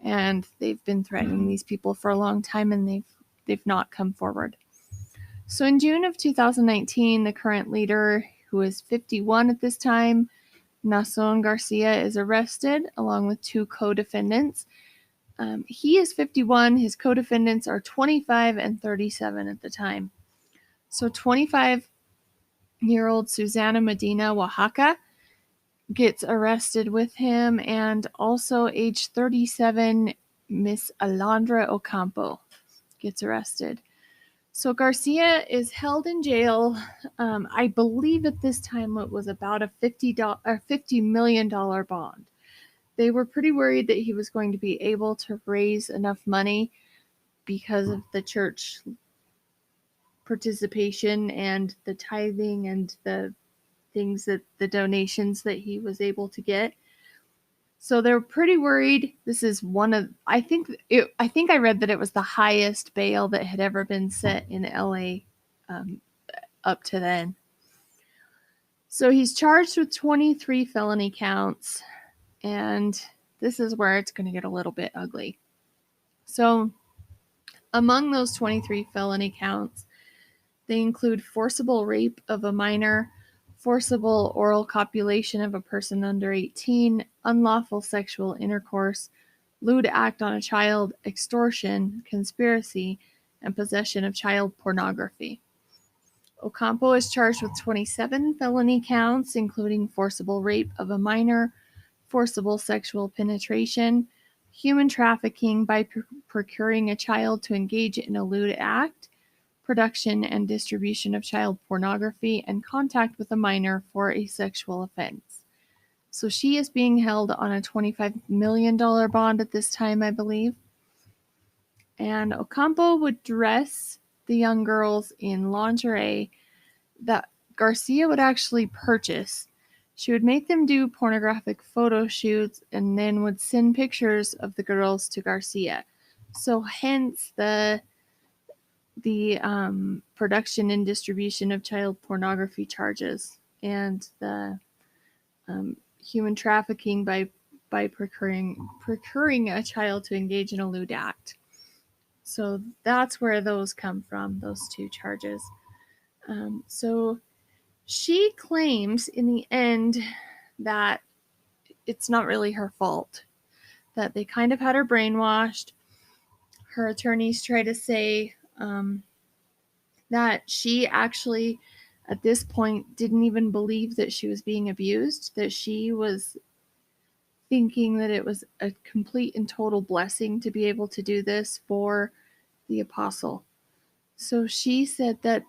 and they've been threatening these people for a long time, and they've not come forward. So in June of 2019, the current leader, who is 51 at this time, Naason Garcia, is arrested along with 2 co-defendants. He is 51. His co-defendants are 25 and 37 at the time. So 25-year-old Susana Medina Oaxaca gets arrested with him, and also age 37 Miss Alondra Ocampo gets arrested. So Garcia is held in jail. I believe at this time it was about a $50 million bond. They were pretty worried that he was going to be able to raise enough money because of the church participation and the tithing and the things that the donations that he was able to get. So they're pretty worried. This is one of, I think I read that it was the highest bail that had ever been set in LA up to then. So he's charged with 23 felony counts, and this is where it's going to get a little bit ugly. So among those 23 felony counts, they include forcible rape of a minor, forcible oral copulation of a person under 18, unlawful sexual intercourse, lewd act on a child, extortion, conspiracy, and possession of child pornography. Ocampo is charged with 27 felony counts, including forcible rape of a minor, forcible sexual penetration, human trafficking by procuring a child to engage in a lewd act, production and distribution of child pornography, and contact with a minor for a sexual offense. So she is being held on a $25 million bond at this time, I believe. And Ocampo would dress the young girls in lingerie that Garcia would actually purchase. She would make them do pornographic photo shoots and then would send pictures of the girls to Garcia. So hence the production and distribution of child pornography charges and the human trafficking by procuring a child to engage in a lewd act. So that's where those come from, those 2 charges. So she claims in the end that it's not really her fault, that they kind of had her brainwashed. Her attorneys try to say that she actually, at this point, didn't even believe that she was being abused, that she was thinking that it was a complete and total blessing to be able to do this for the apostle. So she said that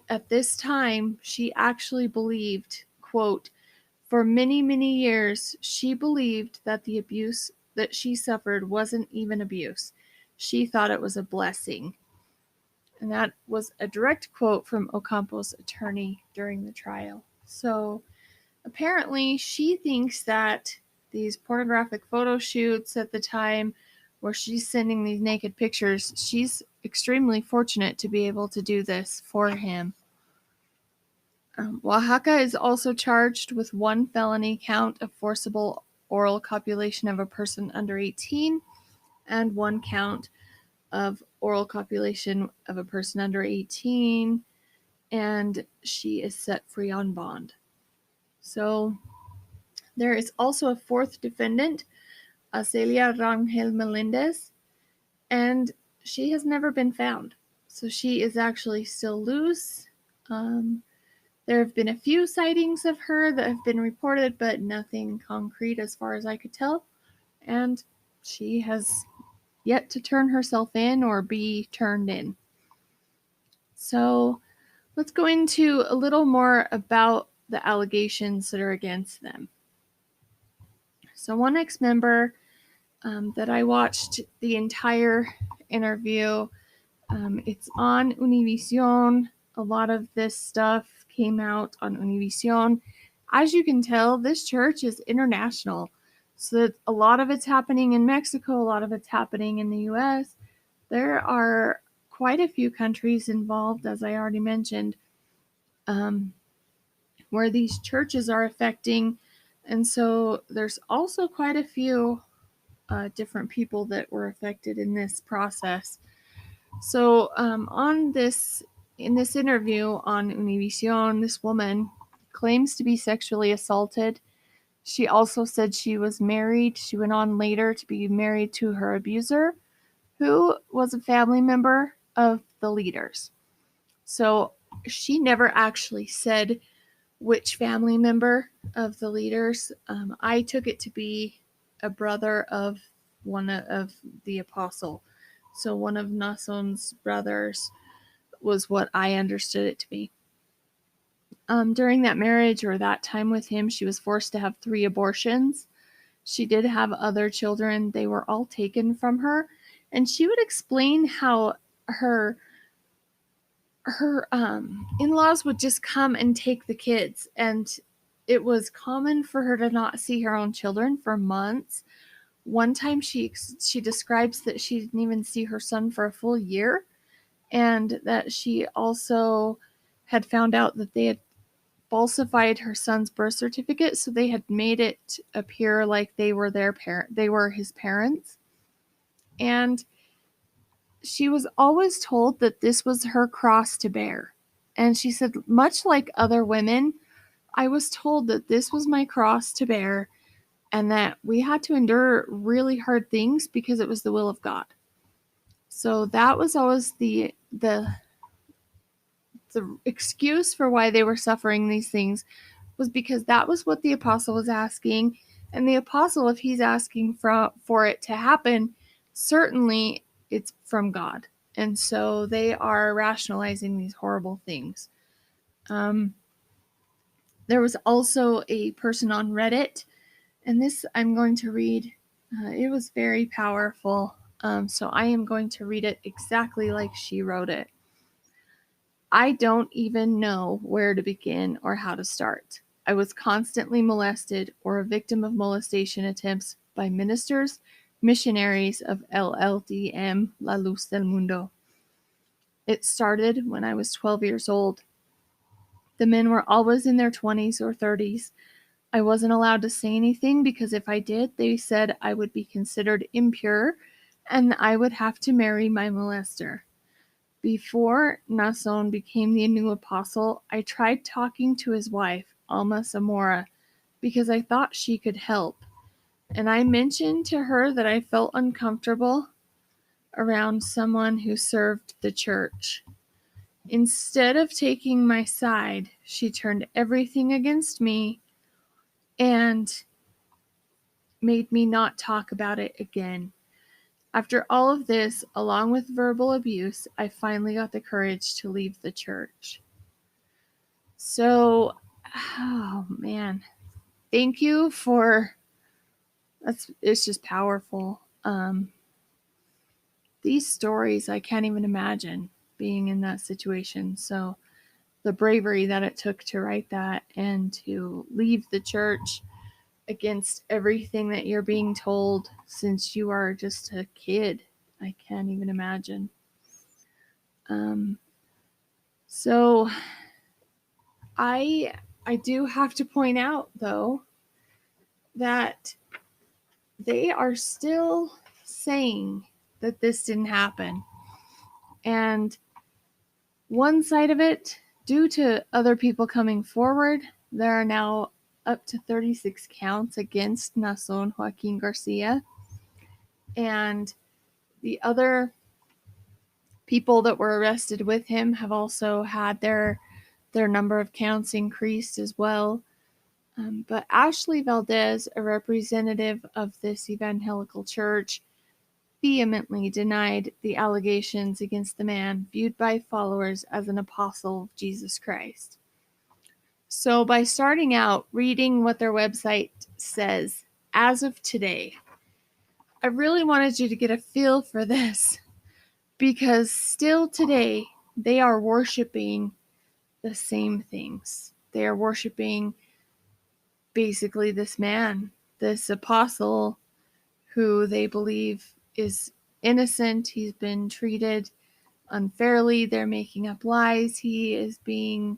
at this time, she actually believed, quote, for many, many years, she believed that the abuse that she suffered wasn't even abuse. She thought it was a blessing. And that was a direct quote from Ocampo's attorney during the trial. So apparently she thinks that these pornographic photo shoots at the time where she's sending these naked pictures, she's extremely fortunate to be able to do this for him. Oaxaca is also charged with 1 felony count of forcible oral copulation of a person under 18 and 1 count of oral copulation of a person under 18, and she is set free on bond. So there is also a 4th defendant, Acelia Rangel Melendez, and she has never been found. So she is actually still loose. There have been a few sightings of her that have been reported, but nothing concrete as far as I could tell. And she has yet to turn herself in or be turned in. So let's go into a little more about the allegations that are against them. So one ex-member that I watched the entire interview, it's on Univision. A lot of this stuff came out on Univision. As you can tell, this church is international. So a lot of it's happening in Mexico, a lot of it's happening in the US. There are quite a few countries involved, as I already mentioned, where these churches are affecting. And so there's also quite a few different people that were affected in this process. So in this interview on Univision, this woman claims to be sexually assaulted. She also said she was married. She went on later to be married to her abuser, who was a family member of the leaders. So she never actually said which family member of the leaders. I took it to be a brother of one of the apostle. So one of Naason's brothers was what I understood it to be. During that marriage or that time with him, she was forced to have 3 abortions. She did have other children. They were all taken from her. And she would explain how her in-laws would just come and take the kids. And it was common for her to not see her own children for months. One time she describes that she didn't even see her son for a full year, and that she also had found out that they had falsified her son's birth certificate, so they had made it appear like they were his parents. And she was always told that this was her cross to bear. And she said, much like other women, I was told that this was my cross to bear and that we had to endure really hard things because it was the will of God. So that was always the excuse for why they were suffering these things, was because that was what the apostle was asking. And the apostle, if he's asking for it to happen, certainly it's from God. And so they are rationalizing these horrible things. There was also a person on Reddit, and this I'm going to read. It was very powerful. So I am going to read it exactly like she wrote it. I don't even know where to begin or how to start. I was constantly molested or a victim of molestation attempts by ministers, missionaries of LLDM, La Luz del Mundo. It started when I was 12 years old. The men were always in their 20s or 30s. I wasn't allowed to say anything because if I did, they said I would be considered impure and I would have to marry my molester. Before Naason became the new apostle, I tried talking to his wife, Alma Zamora, because I thought she could help. And I mentioned to her that I felt uncomfortable around someone who served the church. Instead of taking my side, she turned everything against me and made me not talk about it again. After all of this, along with verbal abuse, I finally got the courage to leave the church. So, oh man, thank you for, it's just powerful. These stories, I can't even imagine being in that situation. So the bravery that it took to write that and to leave the church against everything that you're being told since you are just a kid, I can't even imagine. So I do have to point out, though, that they are still saying that this didn't happen. And one side of it, due to other people coming forward, there are now up to 36 counts against Naason Joaquin Garcia. And the other people that were arrested with him have also had their number of counts increased as well. But Ashley Valdez, a representative of this evangelical church, vehemently denied the allegations against the man, viewed by followers as an apostle of Jesus Christ. So by starting out reading what their website says, as of today, I really wanted you to get a feel for this, because still today they are worshiping the same things. They are worshiping basically this man, this apostle, who they believe is innocent. He's been treated unfairly. They're making up lies. He is being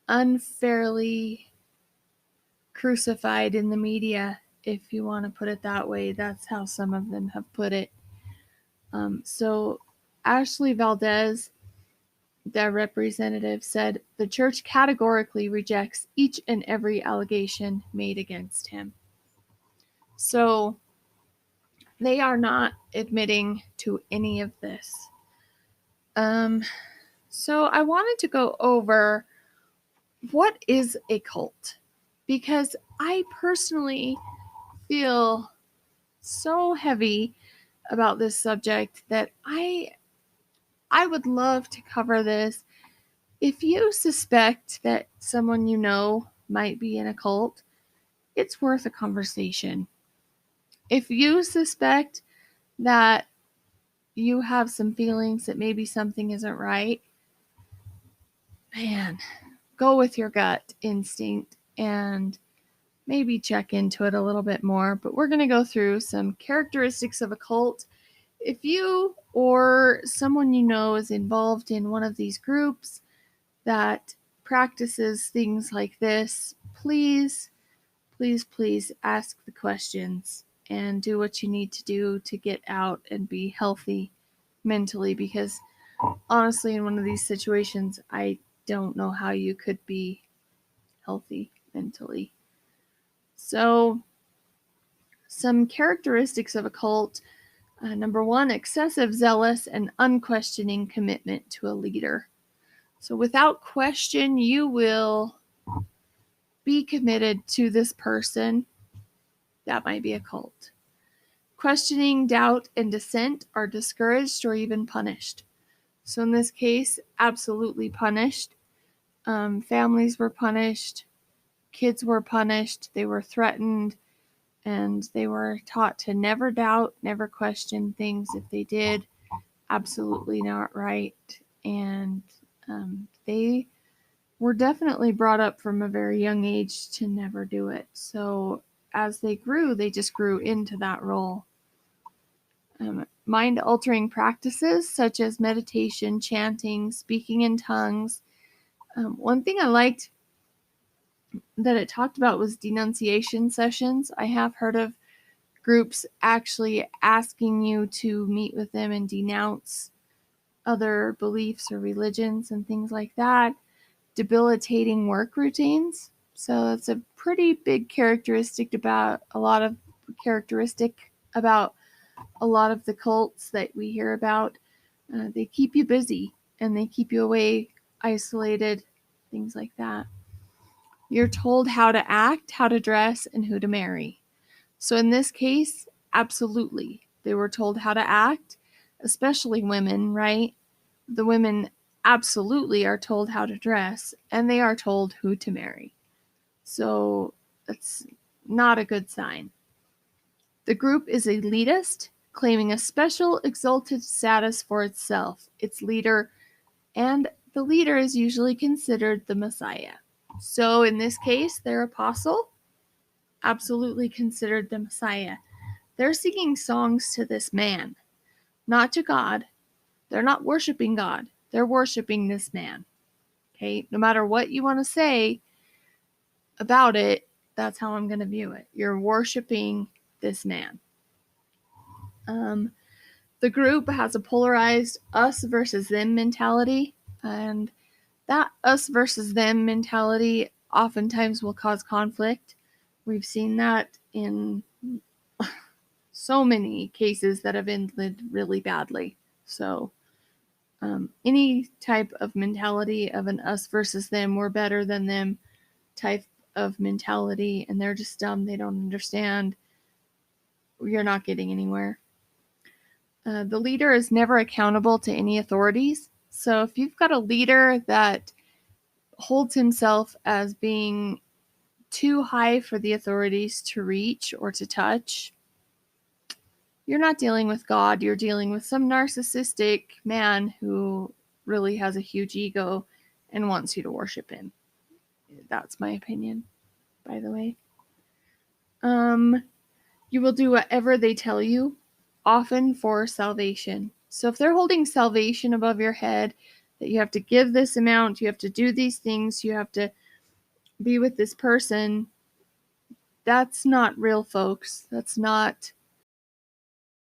unfairly crucified in the media. if you want to put it that way. That's how some of them have put it. So Ashley Valdez, their representative, said the church categorically rejects each and every allegation made against him. So they are not admitting to any of this. So I wanted to go over what is a cult, because I personally feel so heavy about this subject that I would love to cover this. If you suspect that someone you know might be in a cult, it's worth a conversation. If you suspect that you have some feelings that maybe something isn't right, man, go with your gut instinct and maybe check into it a little bit more. But we're going to go through some characteristics of a cult. If you or someone you know is involved in one of these groups that practices things like this, please ask the questions and do what you need to do to get out and be healthy mentally, because honestly, in one of these situations, I don't know how you could be healthy mentally. So, some characteristics of a cult. Number one, excessive, zealous, and unquestioning commitment to a leader. So without question, you will be committed to this person. That might be a cult. Questioning, doubt, and dissent are discouraged or even punished. So in this case, absolutely punished. Families were punished. Kids were punished. They were threatened. And they were taught to never doubt, never question things. If they did, absolutely not right. And they were definitely brought up from a very young age to never do it. So as they grew, they just grew into that role. Mind-altering practices such as meditation, chanting, speaking in tongues. One thing I liked that it talked about was denunciation sessions. I have heard of groups actually asking you to meet with them and denounce other beliefs or religions and things like that. Debilitating work routines. So that's a pretty big characteristic about a lot of the cults that we hear about. They keep you busy and they keep you away, isolated, things like that. You're told how to act, how to dress, and who to marry. So in this case, absolutely, they were told how to act, especially women, right? The women absolutely are told how to dress, and they are told who to marry. So that's not a good sign. The group is elitist, claiming a special exalted status for itself, its leader, and the leader is usually considered the Messiah. So in this case, their apostle, absolutely considered the Messiah. They're singing songs to this man, not to God. They're not worshiping God. They're worshiping this man. Okay, no matter what you want to say about it, that's how I'm going to view it. You're worshiping this man. The group has a polarized us versus them mentality, and that us versus them mentality oftentimes will cause conflict. We've seen that in so many cases that have ended really badly. So any type of mentality of an us versus them, we're better than them type of mentality, and they're just dumb, they don't understand, you're not getting anywhere. The leader is never accountable to any authorities. So if you've got a leader that holds himself as being too high for the authorities to reach or to touch, you're not dealing with God. You're dealing with some narcissistic man who really has a huge ego and wants you to worship him. That's my opinion, by the way. You will do whatever they tell you, often for salvation. So if they're holding salvation above your head, that you have to give this amount, you have to do these things, you have to be with this person, that's not real, folks. That's not